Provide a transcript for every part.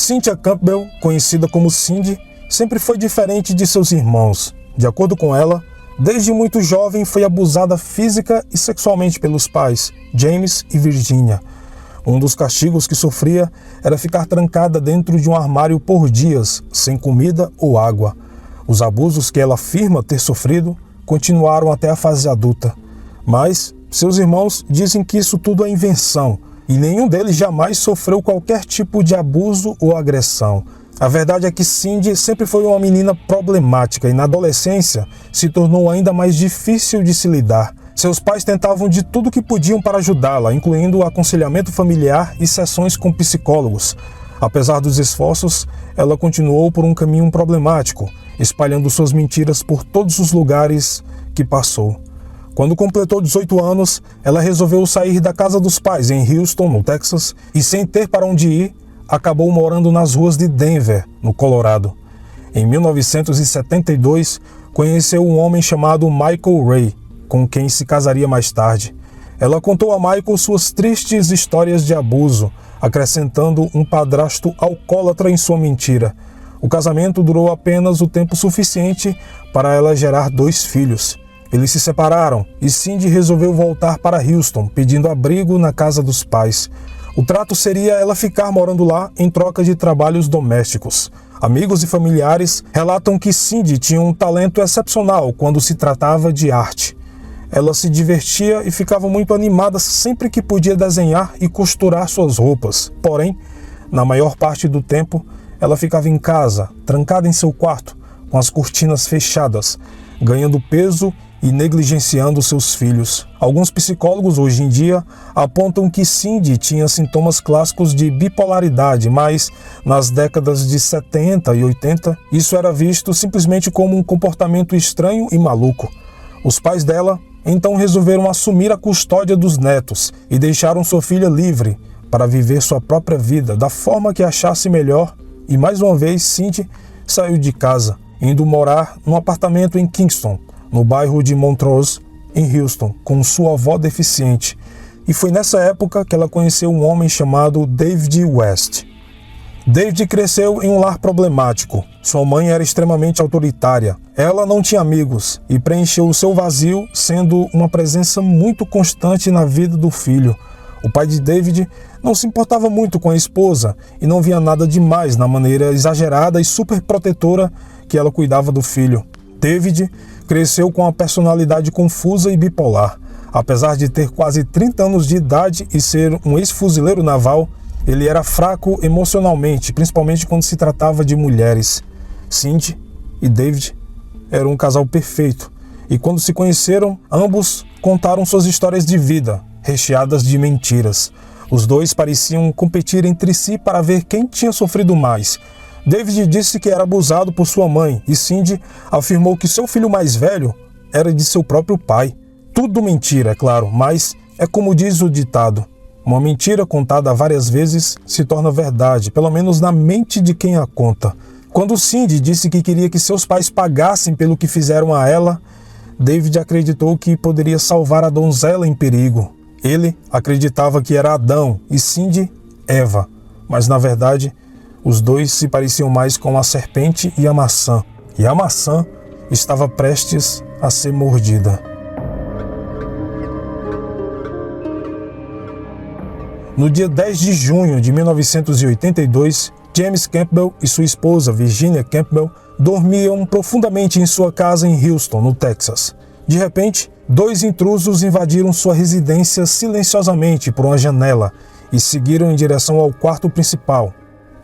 Cynthia Campbell, conhecida como Cindy, sempre foi diferente de seus irmãos. De acordo com ela, desde muito jovem foi abusada física e sexualmente pelos pais, James e Virginia. Um dos castigos que sofria era ficar trancada dentro de um armário por dias, sem comida ou água. Os abusos que ela afirma ter sofrido continuaram até a fase adulta. Mas seus irmãos dizem que isso tudo é invenção e nenhum deles jamais sofreu qualquer tipo de abuso ou agressão. A verdade é que Cindy sempre foi uma menina problemática e na adolescência se tornou ainda mais difícil de se lidar. Seus pais tentavam de tudo que podiam para ajudá-la, incluindo aconselhamento familiar e sessões com psicólogos. Apesar dos esforços, ela continuou por um caminho problemático, espalhando suas mentiras por todos os lugares que passou. Quando completou 18 anos, ela resolveu sair da casa dos pais em Houston, no Texas, e sem ter para onde ir, acabou morando nas ruas de Denver, no Colorado. Em 1972, conheceu um homem chamado Michael Ray, com quem se casaria mais tarde. Ela contou a Michael suas tristes histórias de abuso, acrescentando um padrasto alcoólatra em sua mentira. O casamento durou apenas o tempo suficiente para ela gerar 2 filhos. Eles se separaram e Cindy resolveu voltar para Houston, pedindo abrigo na casa dos pais. O trato seria ela ficar morando lá em troca de trabalhos domésticos. Amigos e familiares relatam que Cindy tinha um talento excepcional quando se tratava de arte. Ela se divertia e ficava muito animada sempre que podia desenhar e costurar suas roupas. Porém, na maior parte do tempo, ela ficava em casa, trancada em seu quarto, com as cortinas fechadas, ganhando peso e negligenciando seus filhos. Alguns psicólogos hoje em dia apontam que Cindy tinha sintomas clássicos de bipolaridade, mas nas décadas de 70 e 80, isso era visto simplesmente como um comportamento estranho e maluco. Os pais dela então resolveram assumir a custódia dos netos e deixaram sua filha livre para viver sua própria vida da forma que achasse melhor. E mais uma vez, Cindy saiu de casa, indo morar num apartamento em Kingston, no bairro de Montrose, em Houston, com sua avó deficiente. E foi nessa época que ela conheceu um homem chamado David West. David cresceu em um lar problemático. Sua mãe era extremamente autoritária. Ela não tinha amigos e preencheu o seu vazio sendo uma presença muito constante na vida do filho. O pai de David não se importava muito com a esposa e não via nada demais na maneira exagerada e super protetora que ela cuidava do filho. David cresceu com uma personalidade confusa e bipolar. Apesar de ter quase 30 anos de idade e ser um ex-fuzileiro naval, ele era fraco emocionalmente, principalmente quando se tratava de mulheres. Cindy e David eram um casal perfeito, e quando se conheceram, ambos contaram suas histórias de vida, recheadas de mentiras. Os dois pareciam competir entre si para ver quem tinha sofrido mais. David disse que era abusado por sua mãe, e Cindy afirmou que seu filho mais velho era de seu próprio pai. Tudo mentira, é claro, mas é como diz o ditado: uma mentira contada várias vezes se torna verdade, pelo menos na mente de quem a conta. Quando Cindy disse que queria que seus pais pagassem pelo que fizeram a ela, David acreditou que poderia salvar a donzela em perigo. Ele acreditava que era Adão e Cindy, Eva, mas na verdade os dois se pareciam mais com a serpente e a maçã estava prestes a ser mordida. No dia 10 de junho de 1982, James Campbell e sua esposa Virginia Campbell dormiam profundamente em sua casa em Houston, no Texas. De repente, 2 intrusos invadiram sua residência silenciosamente por uma janela e seguiram em direção ao quarto principal.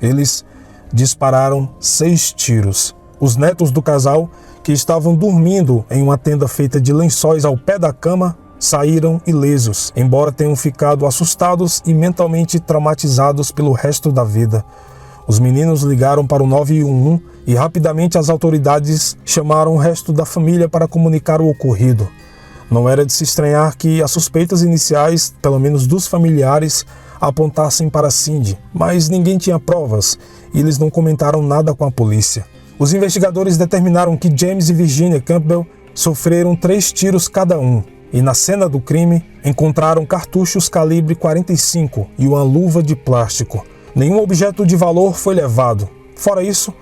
Eles dispararam 6 tiros. Os netos do casal, que estavam dormindo em uma tenda feita de lençóis ao pé da cama, saíram ilesos, embora tenham ficado assustados e mentalmente traumatizados pelo resto da vida. Os meninos ligaram para o 911 e rapidamente as autoridades chamaram o resto da família para comunicar o ocorrido. Não era de se estranhar que as suspeitas iniciais, pelo menos dos familiares, apontassem para Cindy, mas ninguém tinha provas e eles não comentaram nada com a polícia. Os investigadores determinaram que James e Virginia Campbell sofreram 3 tiros cada um, e na cena do crime encontraram cartuchos calibre 45 e uma luva de plástico. Nenhum objeto de valor foi levado. Fora isso,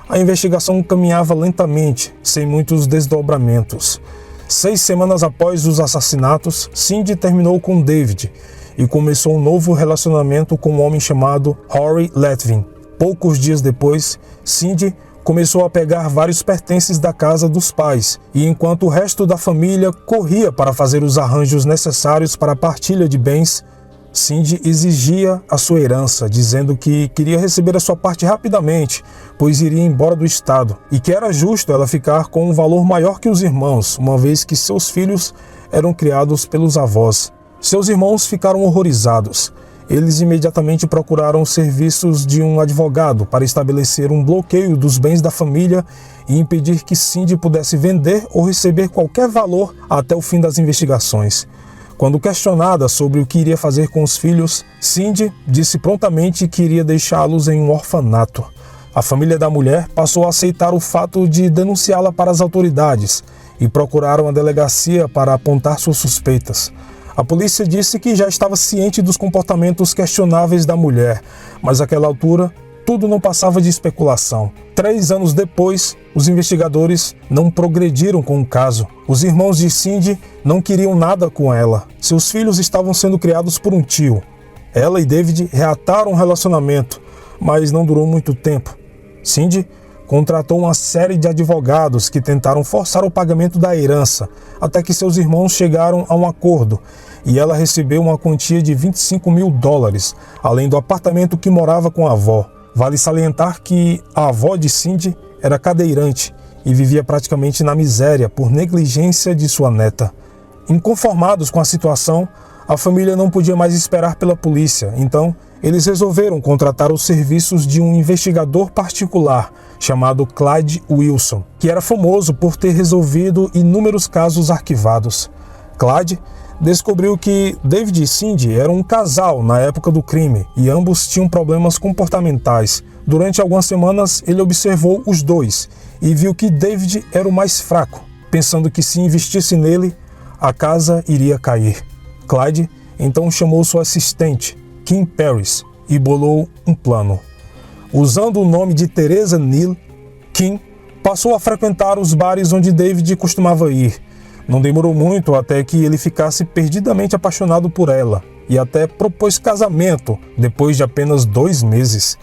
a investigação caminhava lentamente, sem muitos desdobramentos. 6 semanas após os assassinatos, Cindy terminou com David e começou um novo relacionamento com um homem chamado Rory Letvin. Poucos dias depois, Cindy começou a pegar vários pertences da casa dos pais, e enquanto o resto da família corria para fazer os arranjos necessários para a partilha de bens, Cindy exigia a sua herança, dizendo que queria receber a sua parte rapidamente, pois iria embora do estado, e que era justo ela ficar com um valor maior que os irmãos, uma vez que seus filhos eram criados pelos avós. Seus irmãos ficaram horrorizados. Eles imediatamente procuraram os serviços de um advogado para estabelecer um bloqueio dos bens da família e impedir que Cindy pudesse vender ou receber qualquer valor até o fim das investigações. Quando questionada sobre o que iria fazer com os filhos, Cindy disse prontamente que iria deixá-los em um orfanato. A família da mulher passou a aceitar o fato de denunciá-la para as autoridades e procuraram a delegacia para apontar suas suspeitas. A polícia disse que já estava ciente dos comportamentos questionáveis da mulher, mas àquela altura tudo não passava de especulação. 3 anos depois, os investigadores não progrediram com o caso. Os irmãos de Cindy não queriam nada com ela. Seus filhos estavam sendo criados por um tio. Ela e David reataram um relacionamento, mas não durou muito tempo. Cindy contratou uma série de advogados que tentaram forçar o pagamento da herança, até que seus irmãos chegaram a um acordo e ela recebeu uma quantia de $25 mil, além do apartamento que morava com a avó. Vale salientar que a avó de Cindy era cadeirante e vivia praticamente na miséria por negligência de sua neta. Inconformados com a situação, a família não podia mais esperar pela polícia, então eles resolveram contratar os serviços de um investigador particular chamado Clyde Wilson, que era famoso por ter resolvido inúmeros casos arquivados. Clyde descobriu que David e Cindy eram um casal na época do crime e ambos tinham problemas comportamentais. Durante algumas semanas, ele observou os dois e viu que David era o mais fraco, pensando que se investisse nele, a casa iria cair. Clyde então chamou sua assistente, Kim Paris, e bolou um plano. Usando o nome de Teresa Neal, Kim passou a frequentar os bares onde David costumava ir. Não demorou muito até que ele ficasse perdidamente apaixonado por ela e até propôs casamento depois de apenas 2 meses.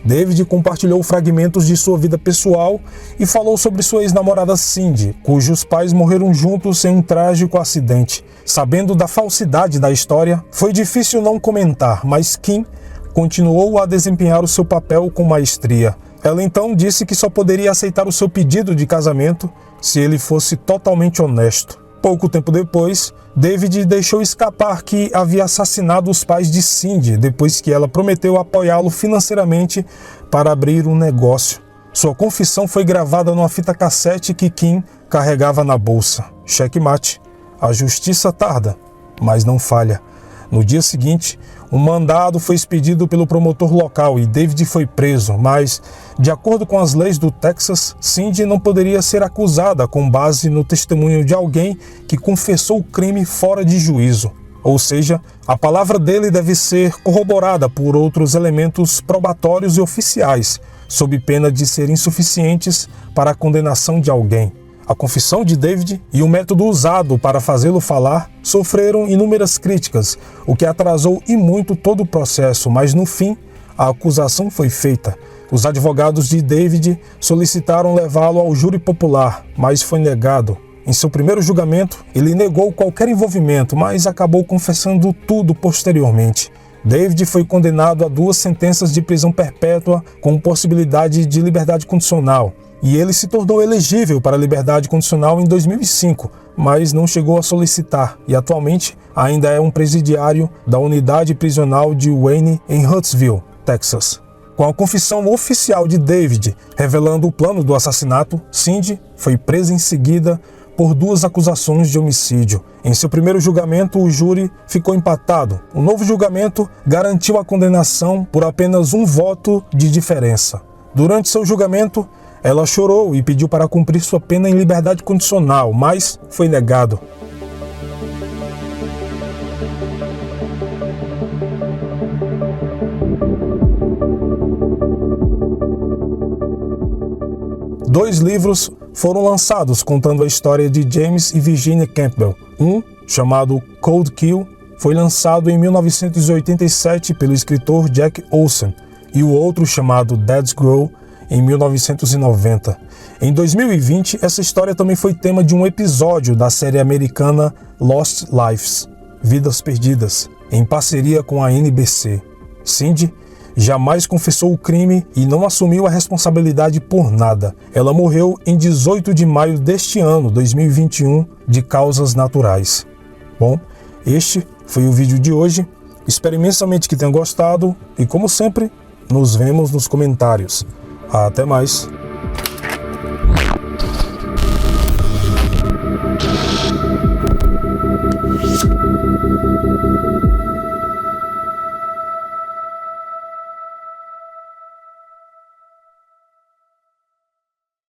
David compartilhou fragmentos de sua vida pessoal e falou sobre sua ex-namorada Cindy, cujos pais morreram juntos em um trágico acidente. Sabendo da falsidade da história, foi difícil não comentar, mas Kim continuou a desempenhar o seu papel com maestria. Ela então disse que só poderia aceitar o seu pedido de casamento se ele fosse totalmente honesto. Pouco tempo depois, David deixou escapar que havia assassinado os pais de Cindy depois que ela prometeu apoiá-lo financeiramente para abrir um negócio. Sua confissão foi gravada numa fita cassete que Kim carregava na bolsa. Checkmate. A justiça tarda, mas não falha. No dia seguinte, um mandado foi expedido pelo promotor local e David foi preso, mas, de acordo com as leis do Texas, Cindy não poderia ser acusada com base no testemunho de alguém que confessou o crime fora de juízo. Ou seja, a palavra dele deve ser corroborada por outros elementos probatórios e oficiais, sob pena de ser insuficientes para a condenação de alguém. A confissão de David e o método usado para fazê-lo falar sofreram inúmeras críticas, o que atrasou e muito todo o processo, mas no fim, a acusação foi feita. Os advogados de David solicitaram levá-lo ao júri popular, mas foi negado. Em seu primeiro julgamento, ele negou qualquer envolvimento, mas acabou confessando tudo posteriormente. David foi condenado a 2 sentenças de prisão perpétua com possibilidade de liberdade condicional. E ele se tornou elegível para a liberdade condicional em 2005, mas não chegou a solicitar e atualmente ainda é um presidiário da unidade prisional de Wayne em Huntsville, Texas. Com a confissão oficial de David revelando o plano do assassinato, Cindy foi presa em seguida por 2 acusações de homicídio. Em seu primeiro julgamento, o júri ficou empatado. O novo julgamento garantiu a condenação por apenas 1 voto de diferença. Durante seu julgamento, ela chorou e pediu para cumprir sua pena em liberdade condicional, mas foi negado. 2 livros foram lançados contando a história de James e Virginia Campbell. Um, chamado Cold Kill, foi lançado em 1987 pelo escritor Jack Olsen, e o outro, chamado Dead Grow, em 1990. Em 2020, essa história também foi tema de um episódio da série americana Lost Lives, Vidas Perdidas, em parceria com a NBC. Cindy jamais confessou o crime e não assumiu a responsabilidade por nada. Ela morreu em 18 de maio deste ano, 2021, de causas naturais. Bom, este foi o vídeo de hoje. Espero imensamente que tenham gostado e, como sempre, nos vemos nos comentários. Até mais!